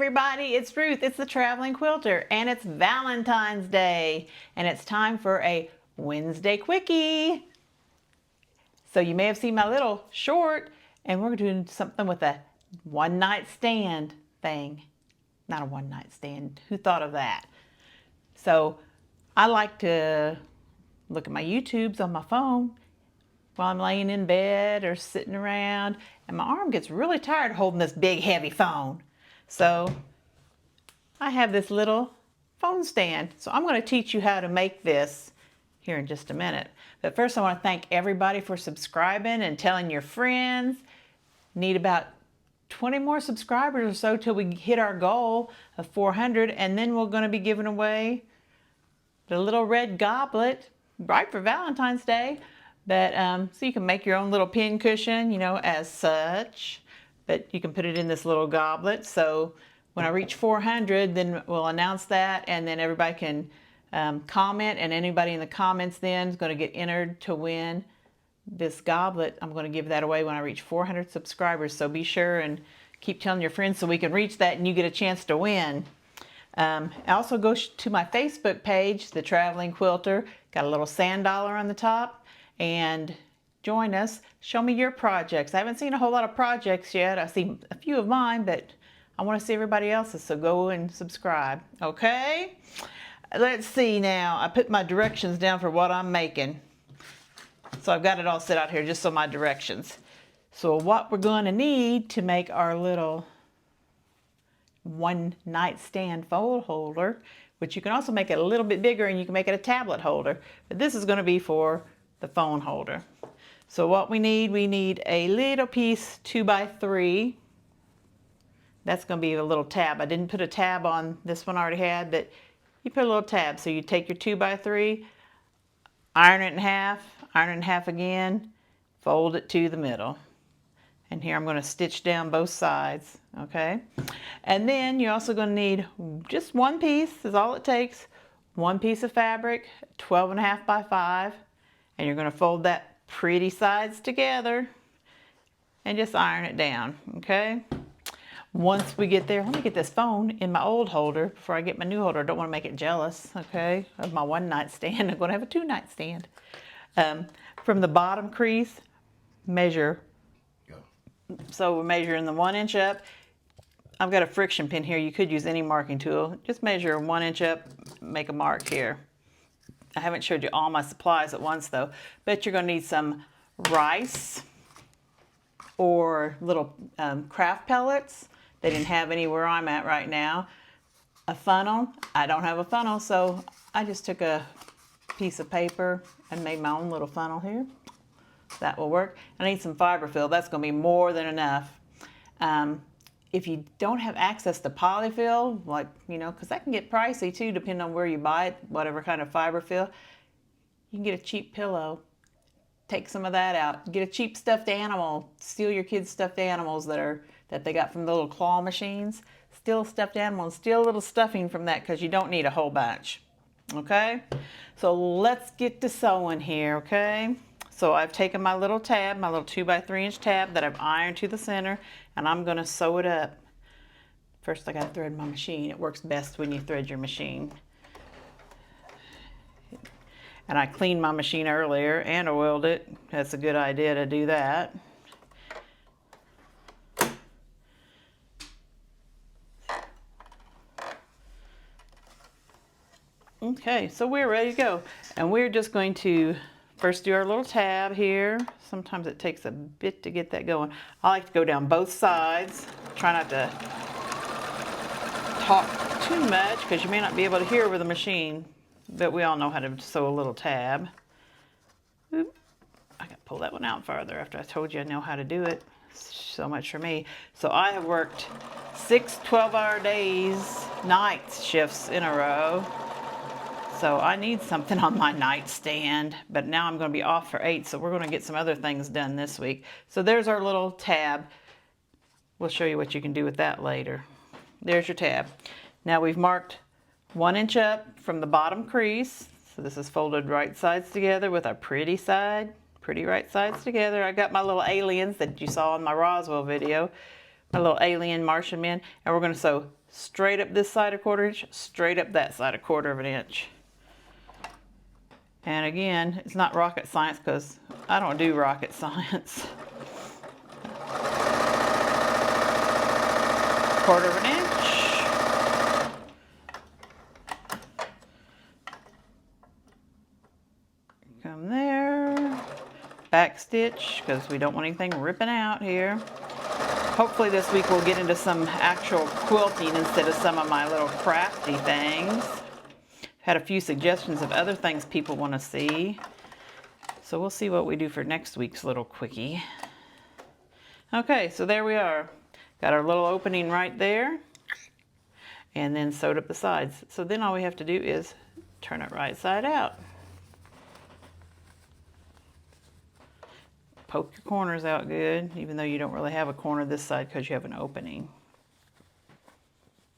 everybody, it's Ruth. It's the Traveling Quilter, and it's Valentine's Day, and it's time for a Wednesday Quickie. So you may have seen my little short, and we're doing something with a one-night stand thing. Not a one-night stand. Who thought of that? So I like to look at my YouTubes on my phone while I'm laying in bed or sitting around, and my arm gets really tired holding this big heavy phone. So I have this little phone stand. So I'm going to teach you how to make this here in just a minute. But first I want to thank everybody for subscribing and telling your friends. Need about 20 more subscribers or so till we hit our goal of 400, and then we're going to be giving away the little red goblet right for Valentine's Day. But so you can make your own little pin cushion, you know, as such. But you can put it in this little goblet. So when I reach 400, then we'll announce that, and then everybody can comment, and anybody in the comments then is going to get entered to win this goblet. I'm going to give that away when I reach 400 subscribers. So be sure and keep telling your friends so we can reach that and you get a chance to win. Also go to my Facebook page, The Traveling Quilter. Got a little sand dollar on the top, and join us. Show me your projects. I haven't seen a whole lot of projects yet. I've seen a few of mine, but I want to see everybody else's, so go and subscribe. Okay? Let's see now. I put my directions down for what I'm making. So I've got it all set out here, just so my directions. So what we're going to need to make our little one nightstand fold holder, which you can also make it a little bit bigger and you can make it a tablet holder. But this is going to be for the phone holder. So what we need a little piece 2x3. That's going to be a little tab. I didn't put a tab on this one I already had, but you put a little tab. So you take your 2x3, iron it in half again, fold it to the middle. And here I'm going to stitch down both sides, okay? And then you're also going to need just one piece, is all it takes. One piece of fabric, 12.5 by 5, and you're going to fold that pretty sides together and just iron it down, okay? Once we get there, let me get this phone in my old holder before I get my new holder. I don't want to make it jealous, okay, of my one nightstand. I'm going to have a two nightstand. From the bottom crease, measure. So we're measuring the 1 inch up. I've got a friction pin here. You could use any marking tool. Just measure 1 inch up, make a mark here. I haven't showed you all my supplies at once though, but you're going to need some rice or little craft pellets. They didn't have any where I'm at right now. A funnel. I don't have a funnel, so I just took a piece of paper and made my own little funnel here. That will work. I need some fiberfill. That's going to be more than enough. If you don't have access to polyfill, like, you know, because that can get pricey too, depending on where you buy it, whatever kind of fiberfill, you can get a cheap pillow. Take some of that out. Get a cheap stuffed animal. Steal your kids' stuffed animals that they got from the little claw machines. Steal a stuffed animal and steal a little stuffing from that, because you don't need a whole bunch. Okay? So let's get to sewing here, okay? So I've taken my little tab, my little 2x3 inch tab that I've ironed to the center, and I'm going to sew it up. First I got to thread my machine. It works best when you thread your machine. And I cleaned my machine earlier and oiled it. That's a good idea to do that. Okay, so we're ready to go. And we're just going to first do our little tab here. Sometimes it takes a bit to get that going. I like to go down both sides. Try not to talk too much because you may not be able to hear over the machine, but we all know how to sew a little tab. Oop. I got to pull that one out farther after I told you I know how to do it. So much for me. So I have worked 6 12-hour days, night shifts in a row. So I need something on my nightstand, but now I'm going to be off for 8, so we're going to get some other things done this week. So there's our little tab. We'll show you what you can do with that later. There's your tab. Now we've marked 1 inch up from the bottom crease. So this is folded right sides together with our pretty right sides together. I got my little aliens that you saw in my Roswell video, my little alien Martian men, and we're going to sew straight up this side a 1/4 inch, straight up that side a 1/4 inch. And again, it's not rocket science because I don't do rocket science. 1/4 inch. Come there. Back stitch because we don't want anything ripping out here. Hopefully this week we'll get into some actual quilting instead of some of my little crafty things. Had a few suggestions of other things people want to see. So we'll see what we do for next week's little quickie. Okay, so there we are. Got our little opening right there. And then sewed up the sides. So then all we have to do is turn it right side out. Poke your corners out good, even though you don't really have a corner this side because you have an opening.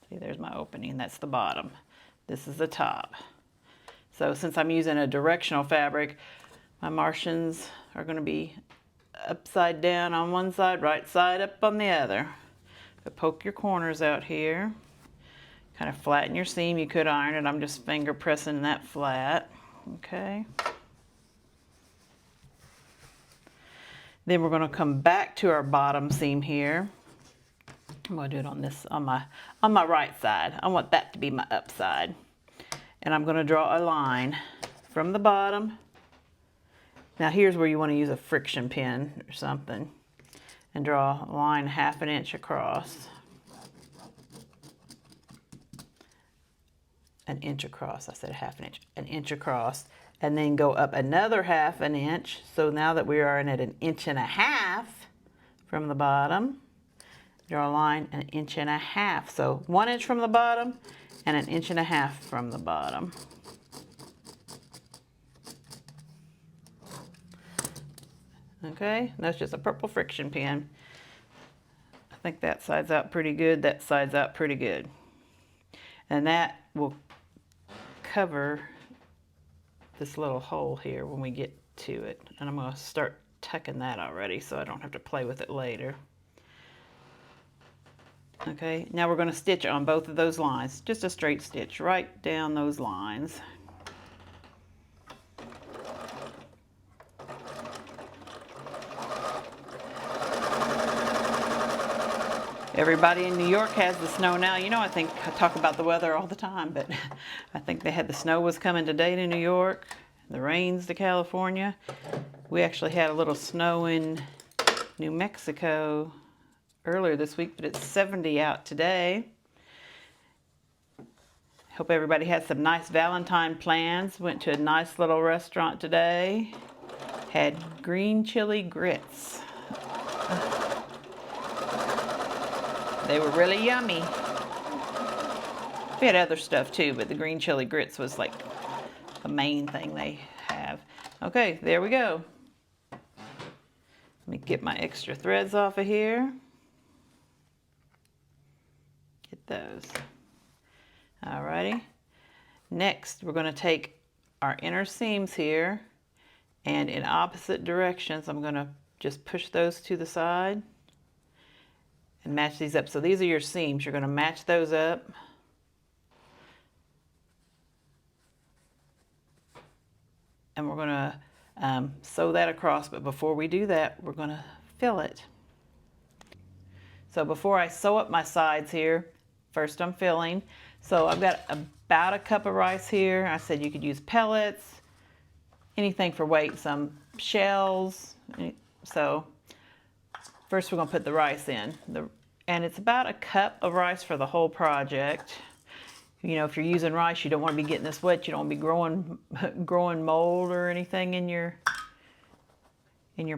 See, there's my opening. That's the bottom. This is the top. So since I'm using a directional fabric, my Martians are going to be upside down on one side, right side up on the other. But poke your corners out here. Kind of flatten your seam. You could iron it. I'm just finger pressing that flat. Okay. Then we're going to come back to our bottom seam here. I'm going to do it on this, on my right side. I want that to be my upside. And I'm going to draw a line from the bottom. Now here's where you want to use a friction pin or something. And draw a line 1/2 inch across. 1 inch across. I said 1/2 inch. 1 inch across. And then go up another 1/2 inch. So now that we are at 1.5 inches from the bottom, draw a line 1.5 inches. So 1 inch from the bottom and 1.5 inches from the bottom. Okay, that's just a purple friction pin. I think that side's out pretty good. That side's out pretty good. And that will cover this little hole here when we get to it. And I'm going to start tucking that already so I don't have to play with it later. Okay, now we're going to stitch on both of those lines. Just a straight stitch right down those lines. Everybody in New York has the snow now. You know, I think I talk about the weather all the time, but I think they had the snow was coming today to New York, the rains to California. We actually had a little snow in New Mexico earlier this week, but it's 70 out today. Hope everybody had some nice Valentine plans. Went to a nice little restaurant today. Had green chili grits. They were really yummy. We had other stuff too, but the green chili grits was like the main thing they have. Okay, there we go. Let me get my extra threads off of here. Get those. Alrighty. Next, we're going to take our inner seams here, and in opposite directions, I'm going to just push those to the side and match these up. So these are your seams. You're going to match those up. And we're going to sew that across, but before we do that, we're going to fill it. So before I sew up my sides here, first I'm filling. So I've got about a cup of rice here. I said you could use pellets, anything for weight, some shells. So first we're going to put the rice in. And it's about a cup of rice for the whole project. You know, if you're using rice, you don't want to be getting this wet. You don't want to be growing mold or anything in your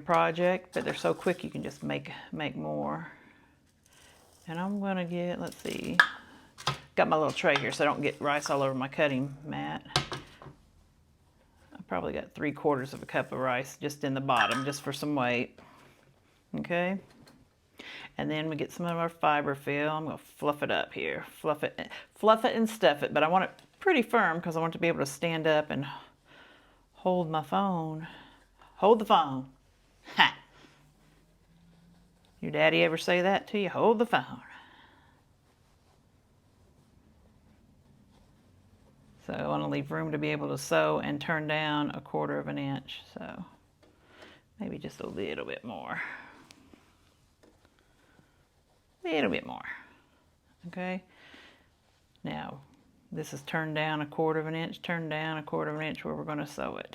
project. But they're so quick, you can just make more. And I'm going to get, let's see, got my little tray here so I don't get rice all over my cutting mat. I probably got 3/4 of a cup of rice just in the bottom, just for some weight. Okay. And then we get some of our fiber fill. I'm going to fluff it up here. Fluff it and stuff it. But I want it pretty firm because I want to be able to stand up and hold my phone. Hold the phone. Ha! Your daddy ever say that to you? Hold the phone. So I want to leave room to be able to sew and turn down 1/4 of an inch. So maybe just a little bit more. A little bit more. Okay. Now this is turned down 1/4 of an inch, turned down 1/4 of an inch where we're going to sew it.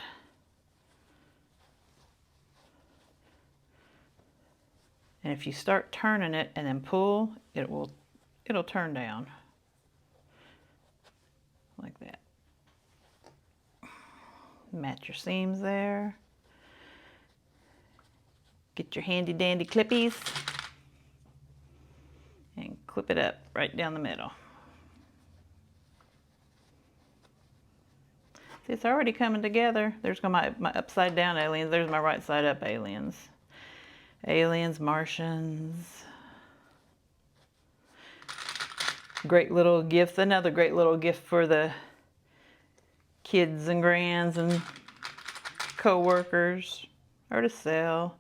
And if you start turning it and then pull, it'll turn down. Like that. Match your seams there. Get your handy dandy clippies and clip it up right down the middle. See, it's already coming together. There's my upside down aliens. There's my right side up aliens. Aliens, Martians. Great little gift. Another great little gift for the kids and grands and co-workers, or to sell.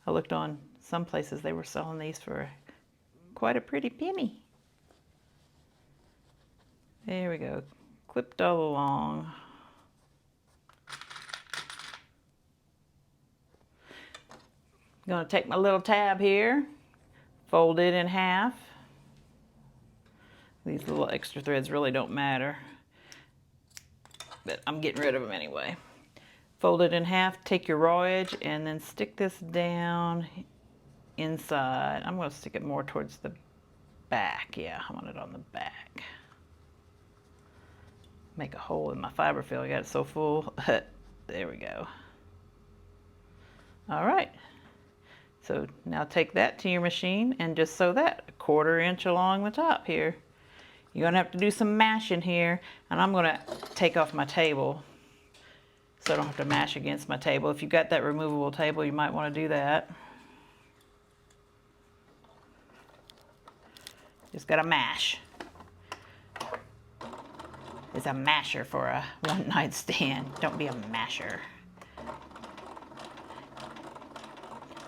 I looked on some places, they were selling these for quite a pretty penny. There we go, clipped all along. I'm going to take my little tab here, fold it in half. These little extra threads really don't matter, but I'm getting rid of them anyway. Fold it in half, take your raw edge, and then stick this down inside. I'm going to stick it more towards the back. Yeah, I want it on the back. Make a hole in my fiber fill. I got it so full. There we go. All right. So now take that to your machine and just sew that 1/4 inch along the top here. You're going to have to do some mashing here, and I'm going to take off my table so I don't have to mash against my table. If you've got that removable table, you might want to do that. Just got to mash. It's a masher for a one nightstand. Don't be a masher.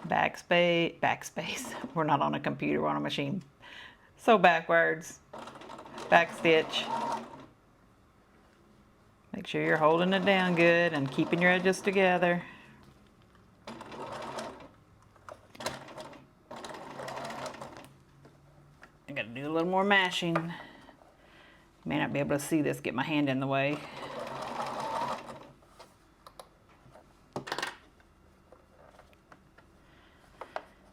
Backspace. We're not on a computer, we're on a machine. Sew backwards. Back stitch. Make sure you're holding it down good and keeping your edges together. I gotta do a little more mashing. May not be able to see this, get my hand in the way.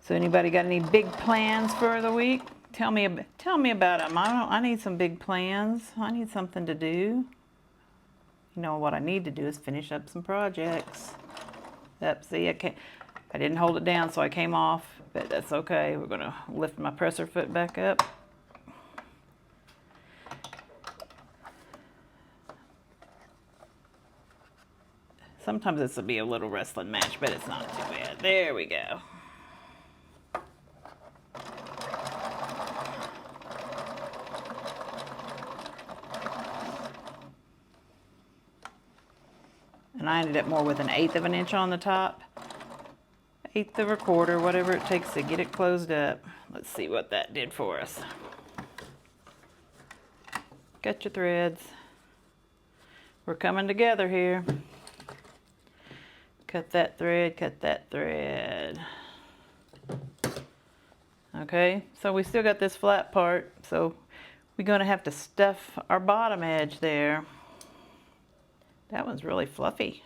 So anybody got any big plans for the week? Tell me about them. I need some big plans. I need something to do. You know what I need to do is finish up some projects. Yep, see, I didn't hold it down, so I came off, but that's okay. We're gonna lift my presser foot back up. Sometimes this will be a little wrestling match, but it's not too bad. There we go. And I ended up more with 1/8 of an inch on the top. 1/8 of a 1/4, whatever it takes to get it closed up. Let's see what that did for us. Got your threads. We're coming together here. Cut that thread, cut that thread. Okay, so we still got this flat part, so we're gonna have to stuff our bottom edge there. That one's really fluffy.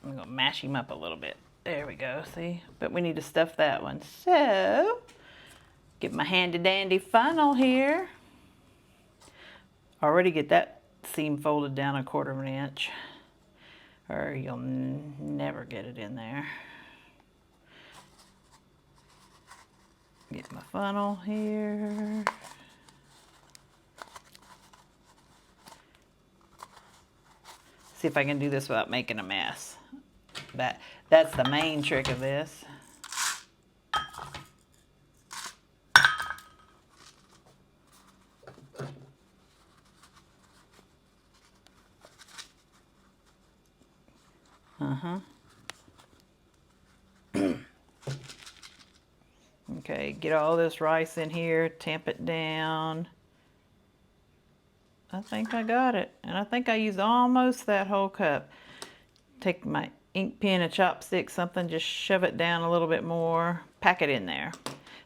I'm gonna mash him up a little bit. There we go, see? But we need to stuff that one. So, get my handy dandy funnel here. Already get that seam folded down 1/4 of an inch, or you'll never get it in there. Get my funnel here. See if I can do this without making a mess. That's the main trick of this. Okay, get all this rice in here, tamp it down. I think I got it, and I think I used almost that whole cup. Take my ink pen, a chopstick, something, just shove it down a little bit more, pack it in there.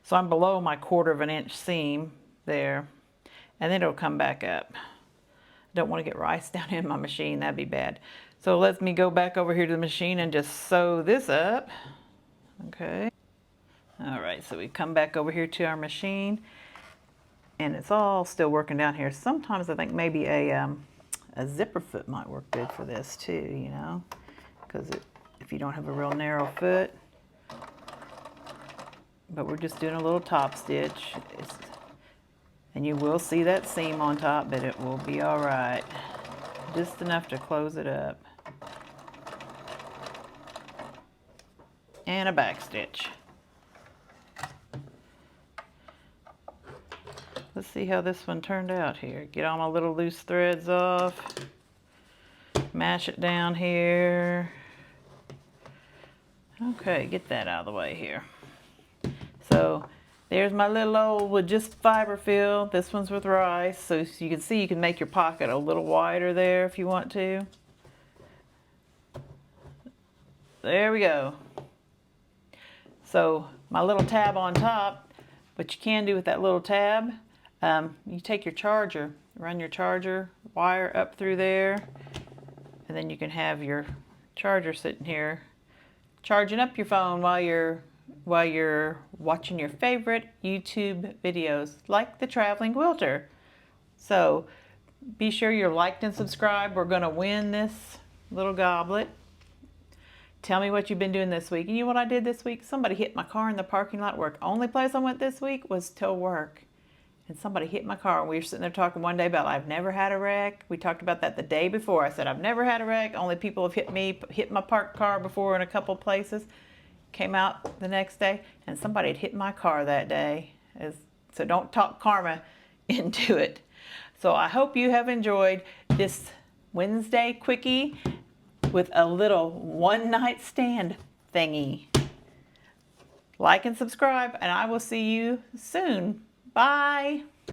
So I'm below my 1/4 inch seam there, and then it'll come back up. Don't want to get rice down in my machine, that'd be bad. So let me go back over here to the machine and just sew this up. Okay. All right, so we come back over here to our machine, and it's all still working down here. Sometimes I think maybe a zipper foot might work good for this too, you know, because if you don't have a real narrow foot. But we're just doing a little top stitch. And you will see that seam on top, but it will be all right. Just enough to close it up. And a back stitch. Let's see how this one turned out here. Get all my little loose threads off. Mash it down here. Okay, get that out of the way here. So there's my little old with just fiber fill. This one's with rice. So you can see you can make your pocket a little wider there if you want to. There we go. So my little tab on top, what you can do with that little tab, you take your charger, run your charger wire up through there, and then you can have your charger sitting here charging up your phone while you're watching your favorite YouTube videos like the Traveling Quilter. So be sure you're liked and subscribed. We're going to win this little goblet. Tell me what you've been doing this week. And you know what I did this week? Somebody hit my car in the parking lot at work. Only place I went this week was to work. And somebody hit my car. We were sitting there talking one day about I've never had a wreck. We talked about that the day before. I said I've never had a wreck. Only people have hit my parked car before in a couple places. Came out the next day and somebody had hit my car that day. So don't talk karma into it. So I hope you have enjoyed this Wednesday quickie with a little one nightstand thingy. Like and subscribe, and I will see you soon. Bye.